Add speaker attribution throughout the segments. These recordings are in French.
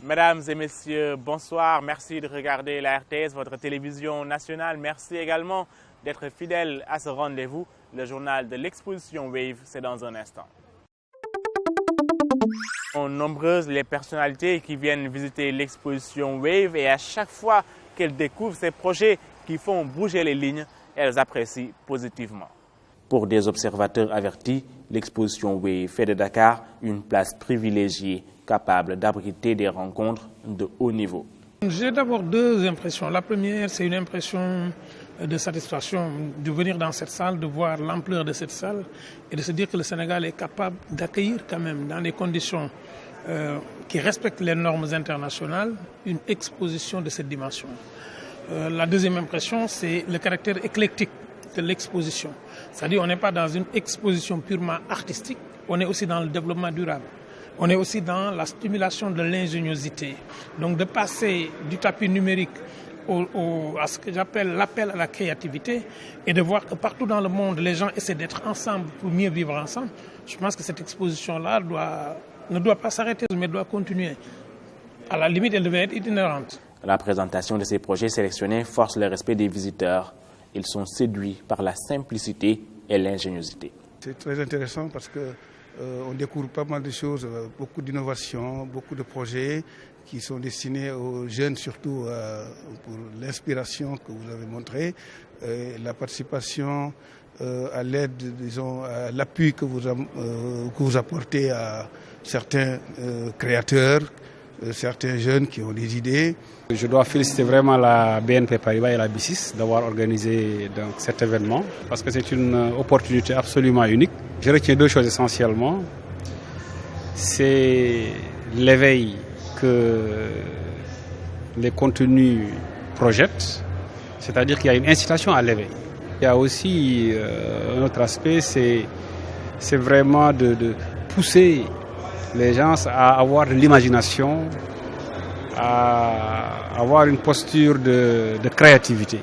Speaker 1: Mesdames et messieurs, bonsoir. Merci de regarder la RTS, votre télévision nationale. Merci également d'être fidèles à ce rendez-vous. Le journal de l'exposition Wave, c'est dans un instant. Sont nombreuses les personnalités qui viennent visiter l'exposition Wave et à chaque fois qu'elles découvrent ces projets qui font bouger les lignes, elles apprécient positivement. Pour des observateurs avertis, l'exposition Wave fait de Dakar une place privilégiée, capable d'abriter des rencontres de haut niveau.
Speaker 2: J'ai d'abord deux impressions. La première, c'est une impression de satisfaction de venir dans cette salle, de voir l'ampleur de cette salle et de se dire que le Sénégal est capable d'accueillir quand même dans des conditions qui respectent les normes internationales une exposition de cette dimension. La deuxième impression, c'est le caractère éclectique de l'exposition. C'est-à-dire qu'on n'est pas dans une exposition purement artistique, on est aussi dans le développement durable. On est aussi dans la stimulation de l'ingéniosité. Donc de passer du tapis numérique à ce que j'appelle l'appel à la créativité et de voir que partout dans le monde, les gens essaient d'être ensemble pour mieux vivre ensemble. Je pense que cette exposition-là ne doit pas s'arrêter, mais doit continuer. À la limite, elle devait être itinérante.
Speaker 1: La présentation de ces projets sélectionnés force le respect des visiteurs. Ils sont séduits par la simplicité et l'ingéniosité.
Speaker 3: C'est très intéressant parce que on découvre pas mal de choses, beaucoup d'innovations, beaucoup de projets qui sont destinés aux jeunes, surtout pour l'inspiration que vous avez montrée, la participation à l'aide, disons, à l'appui que vous apportez à certains créateurs, certains jeunes qui ont des idées.
Speaker 4: Je dois féliciter vraiment la BNP Paribas et la BICIS d'avoir organisé donc, cet événement parce que c'est une opportunité absolument unique. Je retiens deux choses essentiellement. C'est l'éveil que les contenus projettent, c'est-à-dire qu'il y a une incitation à l'éveil. Il y a aussi un autre aspect, c'est vraiment de pousser les gens à avoir de l'imagination, à avoir une posture de créativité.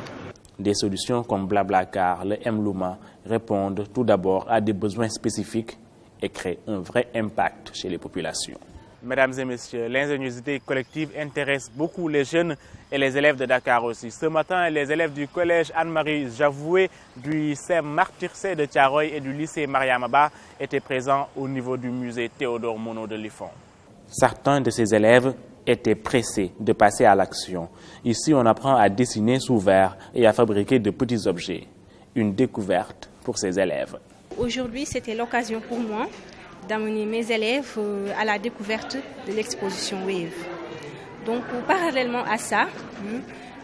Speaker 1: Des solutions comme Blablacar, le Mluma répondent tout d'abord à des besoins spécifiques et créent un vrai impact chez les populations. Mesdames et messieurs, l'ingéniosité collective intéresse beaucoup les jeunes et les élèves de Dakar aussi. Ce matin, les élèves du collège Anne-Marie Javoué, du CEM Martyr-C de Thiaroye et du lycée Mariamaba étaient présents au niveau du musée Théodore Monod de Lifon. Certains de ces élèves étaient pressés de passer à l'action. Ici, on apprend à dessiner sous verre et à fabriquer de petits objets. Une découverte pour ces élèves.
Speaker 5: Aujourd'hui, c'était l'occasion pour moi d'amener mes élèves à la découverte de l'exposition Wave. Donc, parallèlement à ça,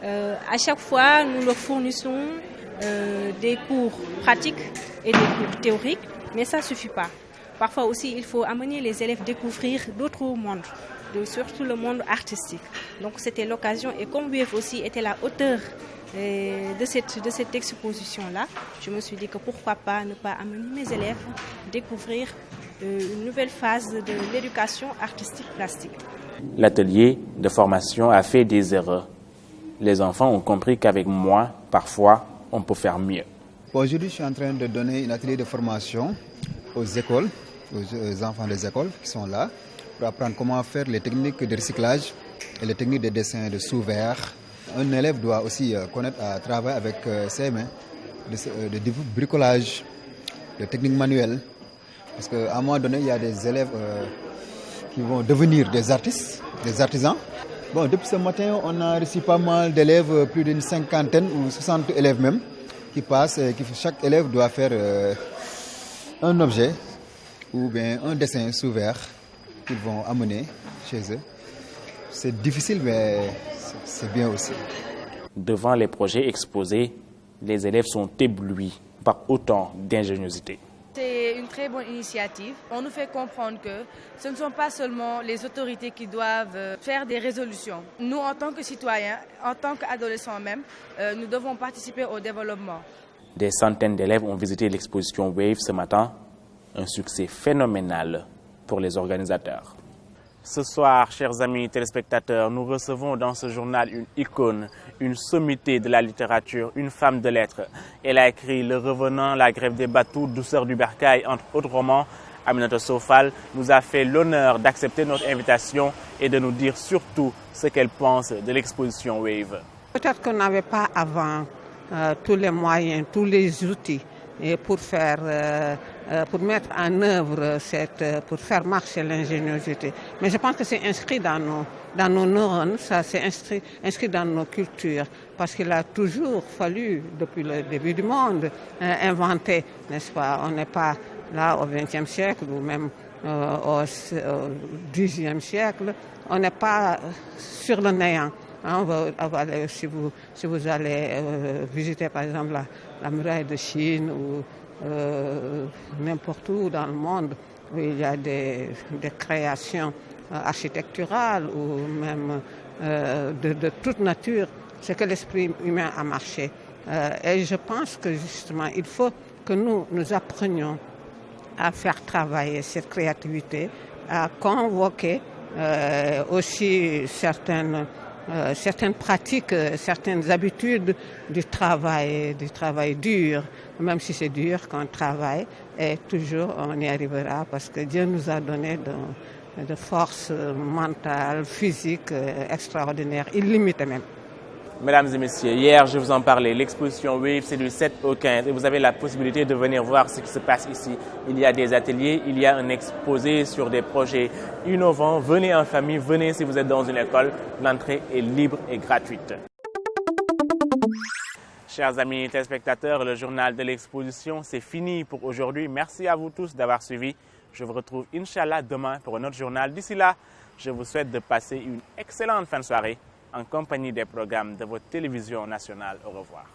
Speaker 5: à chaque fois, nous leur fournissons des cours pratiques et des cours théoriques, mais ça ne suffit pas. Parfois aussi, il faut amener les élèves à découvrir d'autres mondes, surtout le monde artistique. Donc, c'était l'occasion, et comme Wave aussi était la hauteur de cette exposition-là, je me suis dit que pourquoi pas ne pas amener mes élèves à découvrir une nouvelle phase de l'éducation artistique plastique.
Speaker 1: L'atelier de formation a fait des erreurs. Les enfants ont compris qu'avec moi, parfois, on peut faire mieux.
Speaker 6: Aujourd'hui, je suis en train de donner un atelier de formation aux écoles, aux enfants des écoles qui sont là, pour apprendre comment faire les techniques de recyclage et les techniques de dessin de sous-verre. Un élève doit aussi connaître à travailler avec ses mains, de bricolage, de techniques manuelles. Parce qu'à un moment donné, il y a des élèves qui vont devenir des artistes, des artisans. Bon, depuis ce matin, on a reçu pas mal d'élèves, plus d'une cinquantaine ou 60 élèves même, qui passent. Chaque élève doit faire un objet ou bien un dessin sous verre qu'ils vont amener chez eux. C'est difficile, mais c'est bien aussi.
Speaker 1: Devant les projets exposés, les élèves sont éblouis par autant d'ingéniosité.
Speaker 7: C'est une très bonne initiative. On nous fait comprendre que ce ne sont pas seulement les autorités qui doivent faire des résolutions. Nous, en tant que citoyens, en tant qu'adolescents même, nous devons participer au développement.
Speaker 1: Des centaines d'élèves ont visité l'exposition Wave ce matin. Un succès phénoménal pour les organisateurs. Ce soir, chers amis téléspectateurs, nous recevons dans ce journal une icône, une sommité de la littérature, une femme de lettres. Elle a écrit Le Revenant, La Grève des Batous, Douceur du Bercail, entre autres romans. Aminata Sow Fall, nous a fait l'honneur d'accepter notre invitation et de nous dire surtout ce qu'elle pense de l'exposition Wave.
Speaker 8: Peut-être qu'on n'avait pas avant tous les moyens, tous les outils pour mettre en œuvre pour faire marcher l'ingéniosité. Mais je pense que c'est inscrit dans nos neurones, ça c'est inscrit dans nos cultures, parce qu'il a toujours fallu, depuis le début du monde, inventer, n'est-ce pas? On n'est pas là au XXe siècle ou même au XIe siècle, on n'est pas sur le néant. Si vous allez visiter par exemple la muraille de Chine ou n'importe où dans le monde où il y a des créations architecturales ou même de toute nature, c'est que l'esprit humain a marché. Et je pense que justement, il faut que nous apprenions à faire travailler cette créativité, à convoquer aussi certaines pratiques, certaines habitudes du travail dur, même si c'est dur qu'on travaille, et toujours on y arrivera parce que Dieu nous a donné de force mentale, physique extraordinaire, illimitée même.
Speaker 1: Mesdames et messieurs, hier je vous en parlais, l'exposition Wave c'est du 7 au 15 et vous avez la possibilité de venir voir ce qui se passe ici. Il y a des ateliers, il y a un exposé sur des projets innovants. Venez en famille, venez si vous êtes dans une école, l'entrée est libre et gratuite. Chers amis téléspectateurs, le journal de l'exposition c'est fini pour aujourd'hui. Merci à vous tous d'avoir suivi. Je vous retrouve Inch'Allah demain pour un autre journal. D'ici là, je vous souhaite de passer une excellente fin de soirée en compagnie des programmes de votre télévision nationale. Au revoir.